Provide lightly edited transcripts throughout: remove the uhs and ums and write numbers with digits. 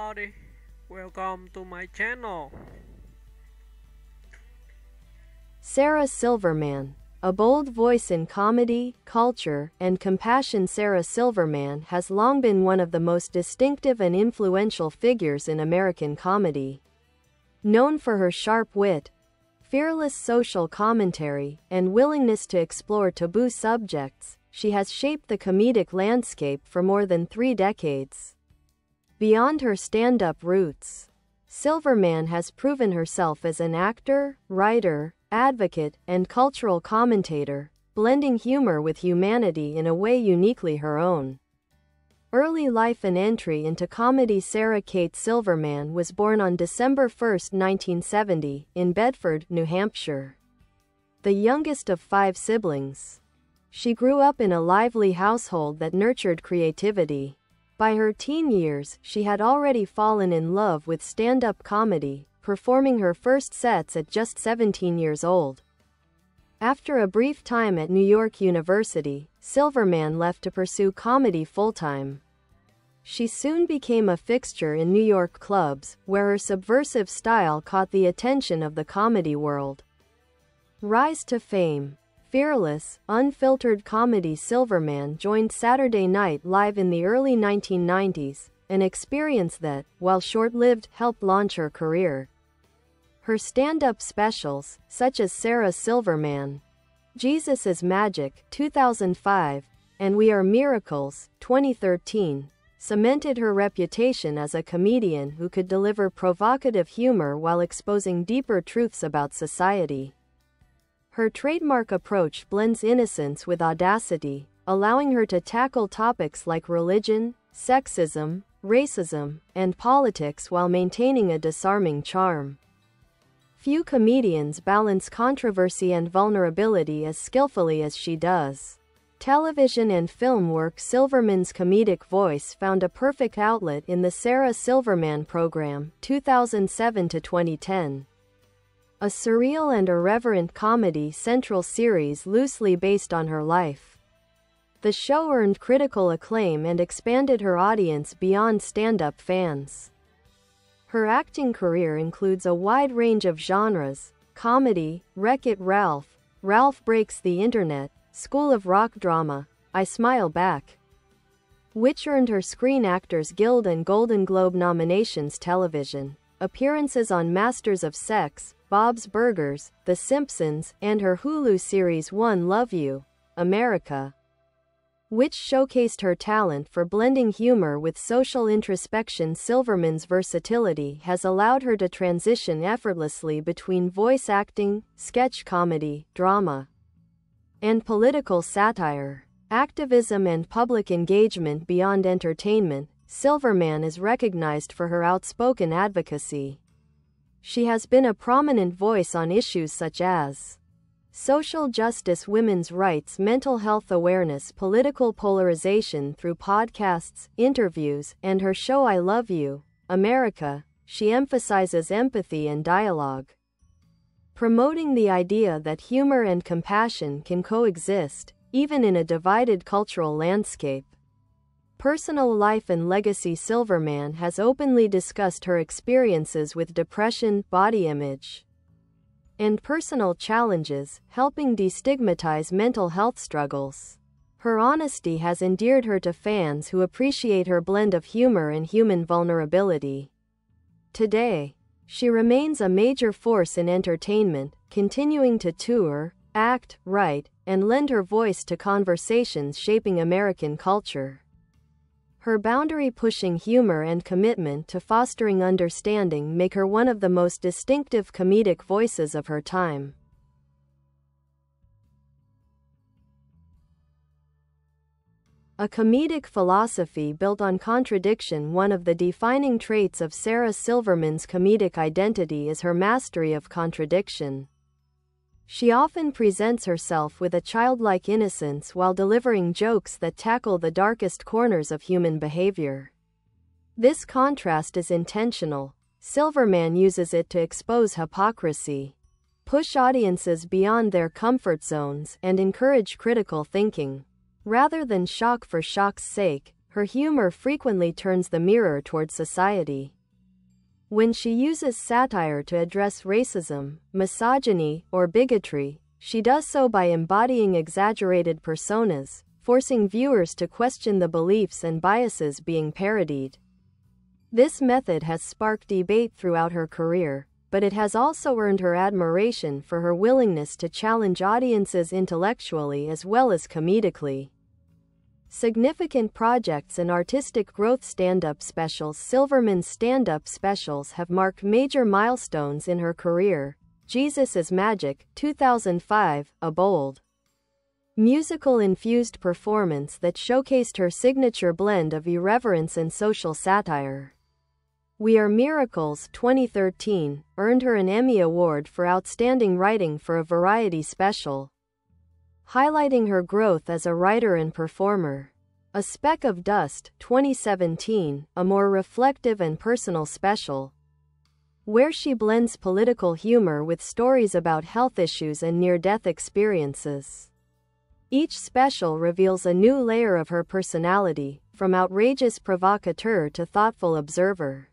everybody, welcome to my channel. Sarah Silverman, a bold voice in comedy, culture, and compassion. Sarah Silverman has long been one of the most distinctive and influential figures in American comedy. Known for her sharp wit, fearless social commentary, and willingness to explore taboo subjects, she has shaped the comedic landscape for more than 3 decades. Beyond her stand-up roots, Silverman has proven herself as an actor, writer, advocate, and cultural commentator, blending humor with humanity in a way uniquely her own. Early life and entry into comedy. Sarah Kate Silverman was born on December 1, 1970, in Bedford, New Hampshire. The youngest of 5 siblings, she grew up in a lively household that nurtured creativity. By her teen years, she had already fallen in love with stand-up comedy, performing her first sets at just 17 years old. After a brief time at New York University, Silverman left to pursue comedy full-time. She soon became a fixture in New York clubs, where her subversive style caught the attention of the comedy world. Rise to fame. Fearless, unfiltered comedy. Silverman joined Saturday Night Live in the early 1990s, an experience that, while short-lived, helped launch her career. Her stand-up specials, such as Sarah Silverman, Jesus is Magic, 2005, and We Are Miracles, 2013, cemented her reputation as a comedian who could deliver provocative humor while exposing deeper truths about society. Her trademark approach blends innocence with audacity, allowing her to tackle topics like religion, sexism, racism, and politics while maintaining a disarming charm. Few comedians balance controversy and vulnerability as skillfully as she does. Television and film work. Silverman's comedic voice found a perfect outlet in the Sarah Silverman program, 2007 to 2010. A surreal and irreverent Comedy Central series loosely based on her life. The show earned critical acclaim and expanded her audience beyond stand-up fans. Her acting career includes a wide range of genres: comedy, Wreck-It Ralph, Ralph Breaks the Internet, School of Rock drama, I Smile Back, which earned her Screen Actors Guild and Golden Globe nominations. Television appearances on Masters of Sex, Bob's Burgers, The Simpsons, and her Hulu series One Love You, America, which showcased her talent for blending humor with social introspection. Silverman's versatility has allowed her to transition effortlessly between voice acting, sketch comedy, drama, and political satire. Activism and public engagement. Beyond entertainment, Silverman is recognized for her outspoken advocacy. She has been a prominent voice on issues such as social justice, women's rights, mental health awareness, political polarization. Through podcasts, interviews, and her show I Love You, America, she emphasizes empathy and dialogue, promoting the idea that humor and compassion can coexist, even in a divided cultural landscape. Personal life and legacy. Silverman has openly discussed her experiences with depression, body image, and personal challenges, helping destigmatize mental health struggles. Her honesty has endeared her to fans who appreciate her blend of humor and human vulnerability. Today, she remains a major force in entertainment, continuing to tour, act, write, and lend her voice to conversations shaping American culture. Her boundary-pushing humor and commitment to fostering understanding make her one of the most distinctive comedic voices of her time. A comedic philosophy built on contradiction. One of the defining traits of Sarah Silverman's comedic identity is her mastery of contradiction. She often presents herself with a childlike innocence while delivering jokes that tackle the darkest corners of human behavior. This contrast is intentional. Silverman uses it to expose hypocrisy, push audiences beyond their comfort zones, and encourage critical thinking. Rather than shock for shock's sake, her humor frequently turns the mirror toward society. When she uses satire to address racism, misogyny, or bigotry, she does so by embodying exaggerated personas, forcing viewers to question the beliefs and biases being parodied. This method has sparked debate throughout her career, but it has also earned her admiration for her willingness to challenge audiences intellectually as well as comedically. Significant projects and artistic growth. Stand-up specials. Silverman's stand-up specials have marked major milestones in her career. Jesus is Magic, 2005, a bold, musical-infused performance that showcased her signature blend of irreverence and social satire. We Are Miracles, 2013, earned her an Emmy Award for Outstanding Writing for a Variety Special, highlighting her growth as a writer and performer. A Speck of Dust, 2017, a more reflective and personal special, where she blends political humor with stories about health issues and near-death experiences. Each special reveals a new layer of her personality, from outrageous provocateur to thoughtful observer.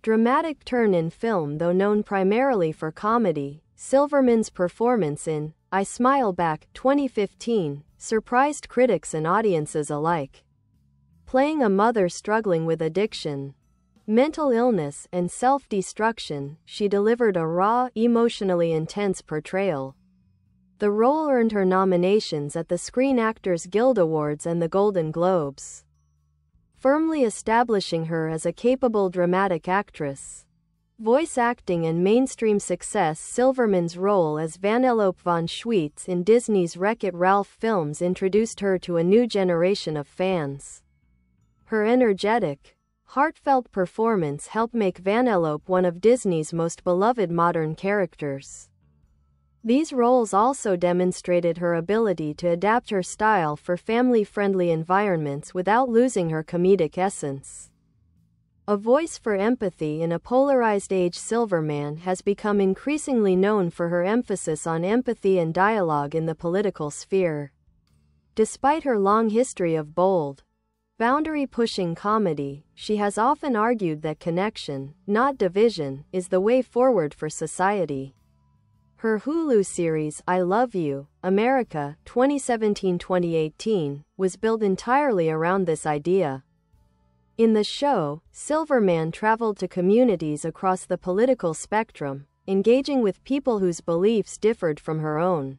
Dramatic turn in film. Though known primarily for comedy, Silverman's performance in I Smile Back, 2015, surprised critics and audiences alike. Playing a mother struggling with addiction, mental illness, and self-destruction, she delivered a raw, emotionally intense portrayal. The role earned her nominations at the Screen Actors Guild Awards and the Golden Globes, firmly establishing her as a capable dramatic actress. Voice acting and mainstream success. Silverman's role as Vanellope von Schweetz in Disney's Wreck-It Ralph films introduced her to a new generation of fans. Her energetic, heartfelt performance helped make Vanellope one of Disney's most beloved modern characters. These roles also demonstrated her ability to adapt her style for family-friendly environments without losing her comedic essence. A voice for empathy in a polarized age. Silverman has become increasingly known for her emphasis on empathy and dialogue in the political sphere. Despite her long history of bold, boundary-pushing comedy, she has often argued that connection, not division, is the way forward for society. Her Hulu series, I Love You, America, 2017-2018, was built entirely around this idea. In the show, Silverman traveled to communities across the political spectrum, engaging with people whose beliefs differed from her own.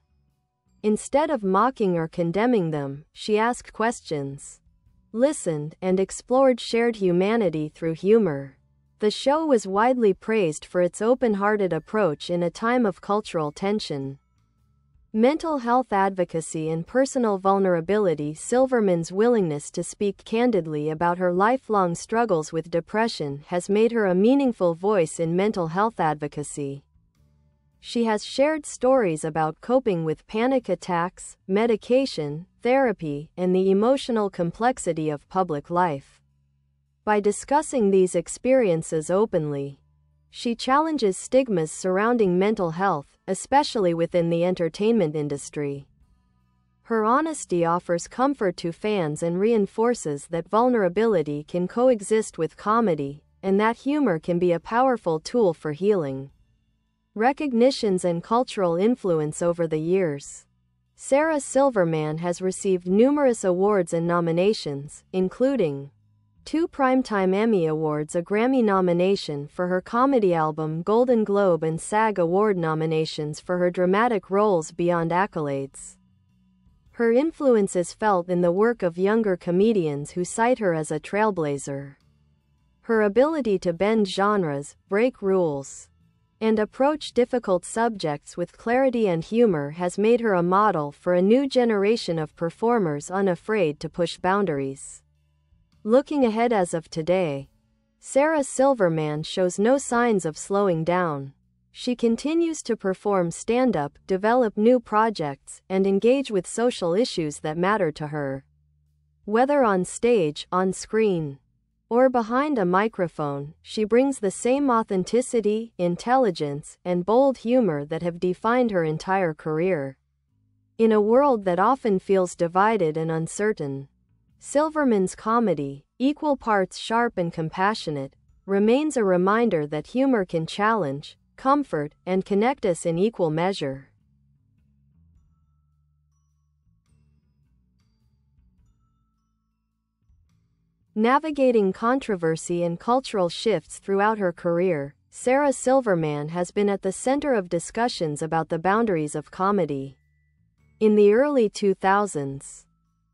Instead of mocking or condemning them, she asked questions, listened, and explored shared humanity through humor. The show was widely praised for its open-hearted approach in a time of cultural tension. Mental health advocacy and personal vulnerability. Silverman's willingness to speak candidly about her lifelong struggles with depression has made her a meaningful voice in mental health advocacy. She has shared stories about coping with panic attacks, medication, therapy, and the emotional complexity of public life. By discussing these experiences openly, she challenges stigmas surrounding mental health, especially within the entertainment industry. Her honesty offers comfort to fans and reinforces that vulnerability can coexist with comedy, and that humor can be a powerful tool for healing. Recognitions and cultural influence. Over the years, Sarah Silverman has received numerous awards and nominations, including 2 Primetime Emmy Awards, a Grammy nomination for her comedy album, Golden Globe and SAG Award nominations for her dramatic roles. Beyond accolades, her influence is felt in the work of younger comedians who cite her as a trailblazer. Her ability to bend genres, break rules, and approach difficult subjects with clarity and humor has made her a model for a new generation of performers unafraid to push boundaries. Looking ahead. As of today, Sarah Silverman shows no signs of slowing down. She continues to perform stand-up, develop new projects, and engage with social issues that matter to her. Whether on stage, on screen, or behind a microphone, she brings the same authenticity, intelligence, and bold humor that have defined her entire career. In a world that often feels divided and uncertain, Silverman's comedy, equal parts sharp and compassionate, remains a reminder that humor can challenge, comfort, and connect us in equal measure. Navigating controversy and cultural shifts throughout her career, Sarah Silverman has been at the center of discussions about the boundaries of comedy. In the early 2000s,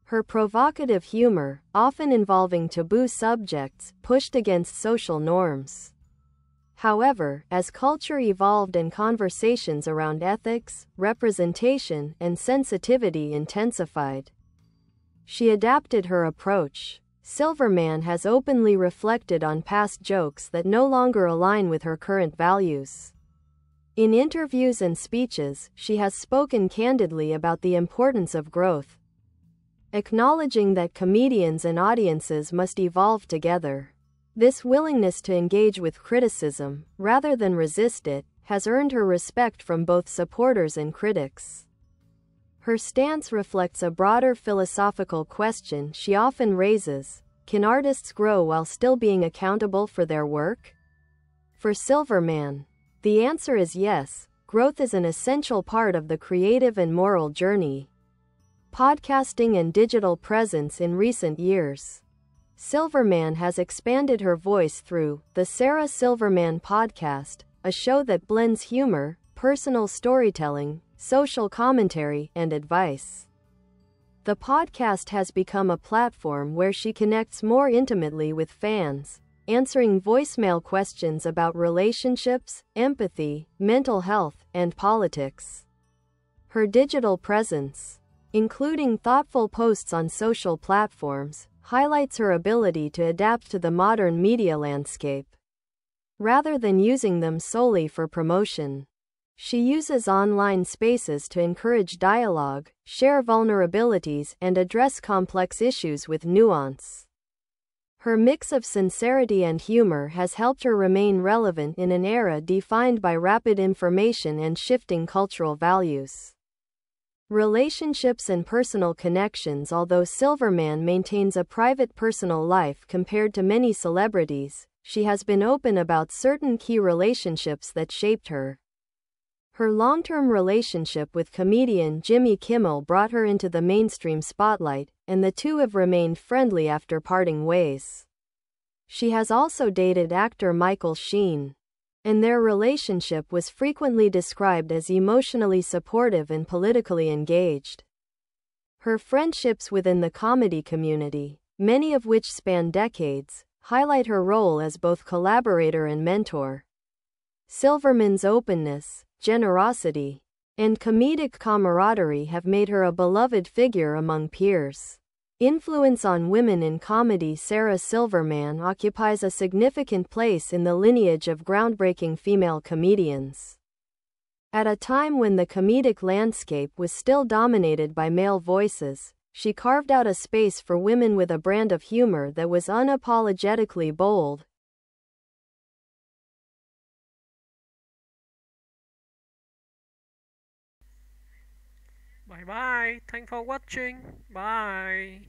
her provocative humor, often involving taboo subjects, pushed against social norms. However, as culture evolved and conversations around ethics, representation, and sensitivity intensified, she adapted her approach. Silverman has openly reflected on past jokes that no longer align with her current values. In interviews and speeches, she has spoken candidly about the importance of growth, acknowledging that comedians and audiences must evolve together. This willingness to engage with criticism, rather than resist it, has earned her respect from both supporters and critics. Her stance reflects a broader philosophical question she often raises: can artists grow while still being accountable for their work? For Silverman, the answer is yes. Growth is an essential part of the creative and moral journey. Podcasting and digital presence. In recent years, Silverman has expanded her voice through the Sarah Silverman Podcast, a show that blends humor, personal storytelling, social commentary, and advice. The podcast has become a platform where she connects more intimately with fans, answering voicemail questions about relationships, empathy, mental health, and politics. Her digital presence, including thoughtful posts on social platforms, highlights her ability to adapt to the modern media landscape. Rather than using them solely for promotion, she uses online spaces to encourage dialogue, share vulnerabilities, and address complex issues with nuance. Her mix of sincerity and humor has helped her remain relevant in an era defined by rapid information and shifting cultural values. Relationships and personal connections. Although Silverman maintains a private personal life compared to many celebrities, she has been open about certain key relationships that shaped her. Her long-term relationship with comedian Jimmy Kimmel brought her into the mainstream spotlight, and the two have remained friendly after parting ways. She has also dated actor Michael Sheen, and their relationship was frequently described as emotionally supportive and politically engaged. Her friendships within the comedy community, many of which span decades, highlight her role as both collaborator and mentor. Silverman's openness, generosity, and comedic camaraderie have made her a beloved figure among peers. Influence on women in comedy. Sarah Silverman occupies a significant place in the lineage of groundbreaking female comedians. At a time when the comedic landscape was still dominated by male voices, she carved out a space for women with a brand of humor that was unapologetically bold. Bye bye. Thanks for watching. Bye.